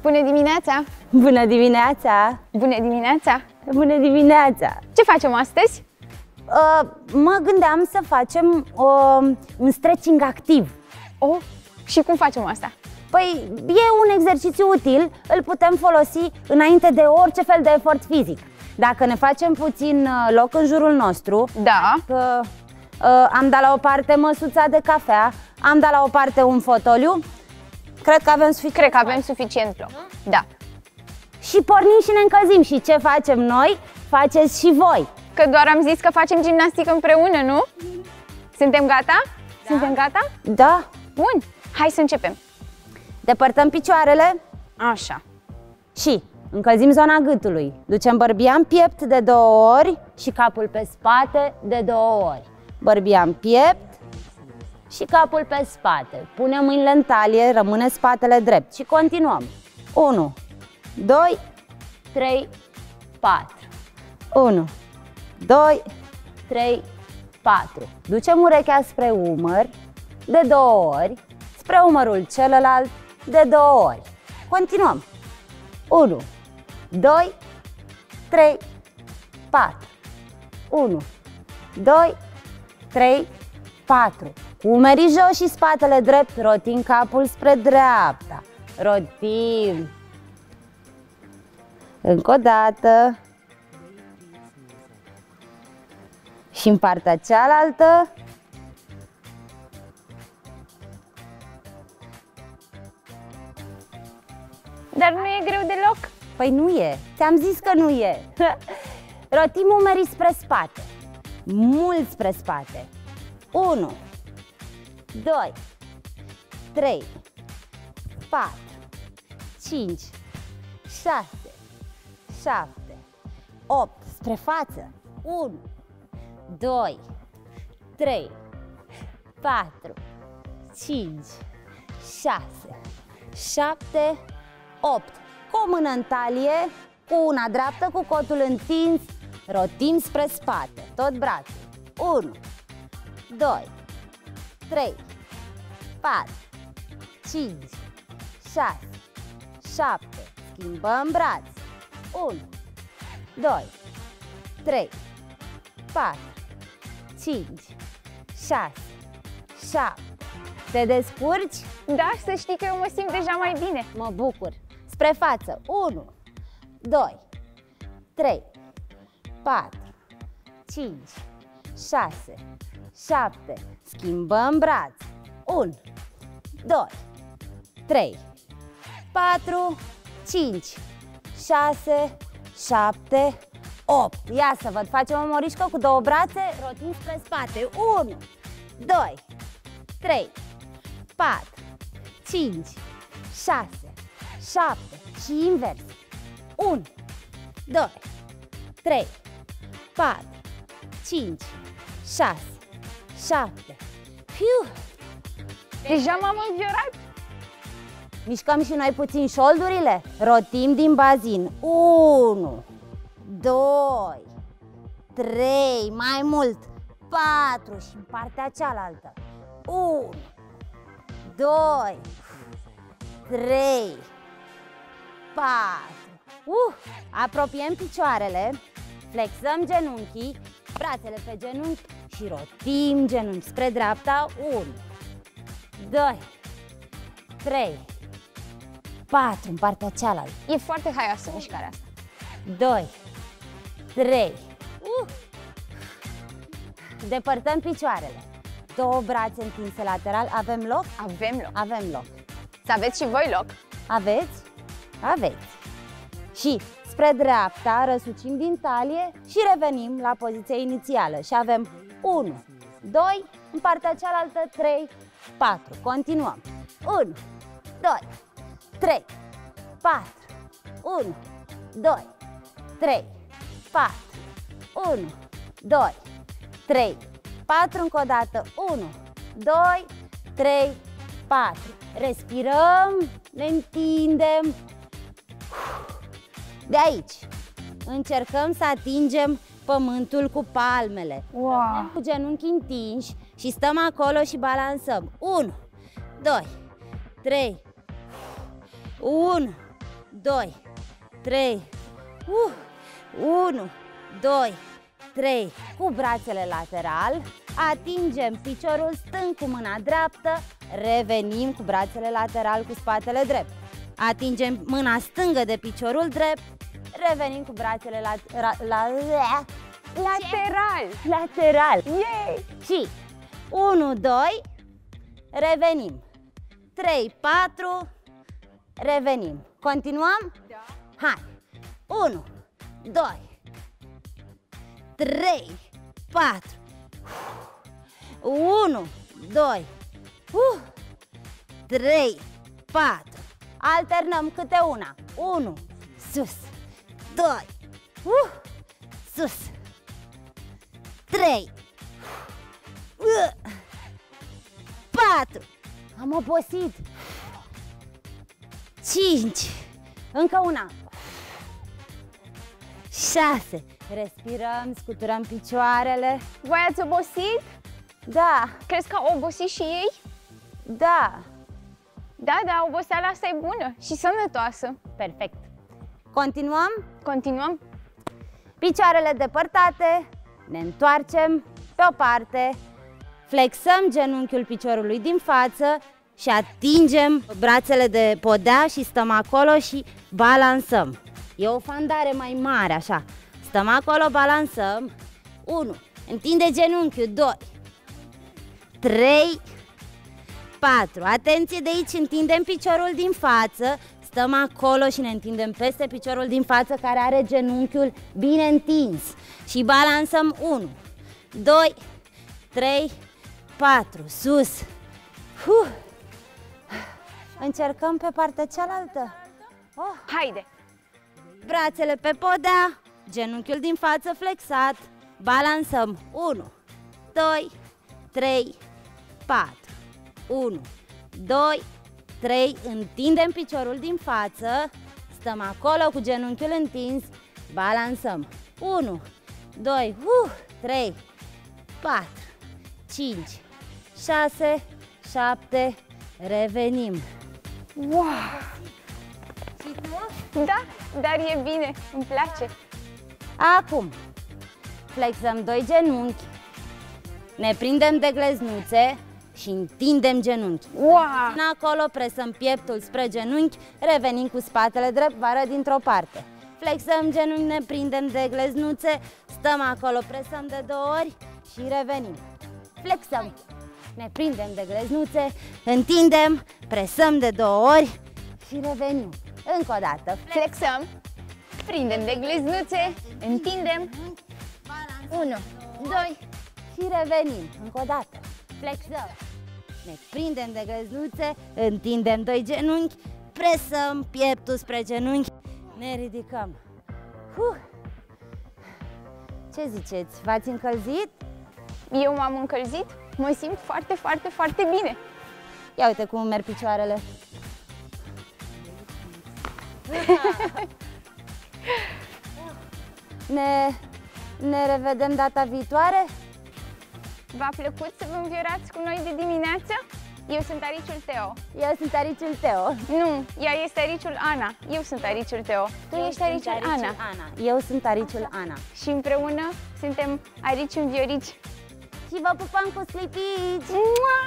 Bună dimineața! Bună dimineața! Bună dimineața! Bună dimineața! Ce facem astăzi? Mă gândeam să facem un stretching activ. Oh, și cum facem asta? Păi, e un exercițiu util, îl putem folosi înainte de orice fel de efort fizic. Dacă ne facem puțin loc în jurul nostru, Da. am dat la o parte măsuța de cafea, am dat la o parte un fotoliu, cred că avem suficient loc. Da. Și pornim și ne încălzim. Și ce facem noi, faceți și voi. Că doar am zis că facem gimnastică împreună, nu? Suntem gata? Da. Suntem gata? Da. Bun, hai să începem. Depărtăm picioarele. Așa. Și încălzim zona gâtului. Ducem bărbia în piept de 2 ori și capul pe spate de 2 ori. Bărbia în piept și capul pe spate. Punem mâinile în talie, rămâne spatele drept și continuăm. 1, 2, 3, 4. 1, 2, 3, 4. Ducem urechea spre umăr de 2 ori, spre umărul celălalt de 2 ori. Continuăm. 1, 2, 3, 4. 1, 2, 3, 4. Cu umerii jos și spatele drept, rotim capul spre dreapta. Rotim. Încă o dată. Și în partea cealaltă. Dar nu e greu deloc? Păi nu e, ți-am zis că nu e. Rotim umerii spre spate. Mult spre spate. 1, 2, 3, 4, 5, 6, 7, 8. Spre față. 1, 2, 3, 4, 5, 6, 7, 8. Cu o mână în talie, cu una dreaptă, cu cotul întins, rotim spre spate, tot brațul. 1, 2, 3, 4, 5, 6, 7. Schimbăm braț. 1, 2, 3, 4, 5, 6, 7. Te descurci? Da, să știi că eu mă simt deja mai bine. Mă bucur. Spre față. 1, 2, 3, 4, 5, 6, 7. Schimbăm braț. 1, 2, 3, 4, 5, 6, 7, 8. Ia să văd, facem o morișcă cu 2 brațe, rotim spre spate. 1, 2, 3, 4, 5, 6, 7 și invers. 1, 2, 3, 4, 5, 6, 7. Fiu! Deja m-am înviorat. Mișcăm și noi puțin șoldurile. Rotim din bazin. 1, 2, 3, mai mult. 4 și în partea cealaltă. 1, 2, 3, 4. Apropiem picioarele, flexăm genunchii, brațele pe genunchi și rotim genunchi spre dreapta. 1, 2, 3, 4 în partea cealaltă. E foarte haioasă mișcarea asta. 2, 3. Depărtăm picioarele. 2 brațe întinse lateral. Avem loc? Avem loc. Avem loc. Să aveți și voi loc. Aveți? Aveți. Și spre dreapta răsucim din talie și revenim la poziția inițială. Și avem 1, 2, în partea cealaltă 3, 4. Continuăm. 1, 2, 3, 4. 1, 2, 3, 4. 1, 2, 3, 4. Încă o dată. 1, 2, 3, 4. Respirăm, ne întindem. De aici încercăm să atingem pământul cu palmele. Wow. Cu genunchii întinși și stăm acolo și balansăm. 1, 2, 3, 1, 2, 3, 1, 2, 3, cu brațele lateral, atingem piciorul stâng cu mâna dreaptă, revenim cu brațele lateral cu spatele drept. Atingem mâna stângă de piciorul drept, revenim cu brațele lateral. Yay! Și 1, 2, revenim. 3, 4, revenim. Continuăm? Da. Hai! 1, 2, 3, 4, 1, 2, 3, 4. Alternăm câte una. 1, sus, 2, sus, 3, 4. Am obosit. 5. Încă una. 6. Respirăm, scuturăm picioarele. Voi ați obosit? Da, Crezi că au obosit și ei? da. Da, oboseala asta e bună și sănătoasă. Perfect. Continuăm. Continuăm? Picioarele depărtate. Ne întoarcem pe o parte. Flexăm genunchiul piciorului din față și atingem brațele de podea și stăm acolo și balansăm. E o fandare mai mare, așa. Stăm acolo, balansăm. 1. Întinde genunchiul. 2, 3, 4. Atenție de aici, întindem piciorul din față. Stăm acolo și ne întindem peste piciorul din față care are genunchiul bine întins. Și balansăm. 1, 2, 3, 4. Sus. Încercăm pe partea cealaltă. Haide! Brațele pe podea, genunchiul din față flexat. Balansăm. 1, 2, 3, 4. 1, 2, 3. Întindem piciorul din față. Stăm acolo cu genunchiul întins. Balansăm. 1, 2, 3, 4, 5, 6, 7. Revenim. Wow! Da, dar e bine, îmi place. Acum, flexăm 2 genunchi, ne prindem de gleznuțe și întindem genunchi. Wow! Acolo presăm pieptul spre genunchi, revenim cu spatele drept, vară dintr-o parte. Flexăm genunchi, ne prindem de gleznuțe, stăm acolo, presăm de 2 ori și revenim. Flexăm, ne prindem de gleznuțe, întindem, presăm de 2 ori și revenim. Încă o dată. Flexăm, prindem de gleznuțe, întindem. 1, 2, și revenim. Încă o dată. Flexăm. Ne prindem de gleznuțe, întindem 2 genunchi, presăm pieptul spre genunchi, ne ridicăm. Ce ziceți? V-ați încălzit? Eu m-am încălzit, mă simt foarte, foarte, foarte bine. Ia uite cum merg picioarele. Ne revedem data viitoare? V-a plăcut să vă înviorați cu noi de dimineață? Eu sunt ariciul Teo. Eu sunt ariciul Teo. Nu, ea este ariciul Ana. Eu sunt ariciul Teo. Tu ești ariciul Ana. Eu sunt ariciul Ana. Și împreună suntem arici înviorici. Și vă pupăm cu sclipici! Mua!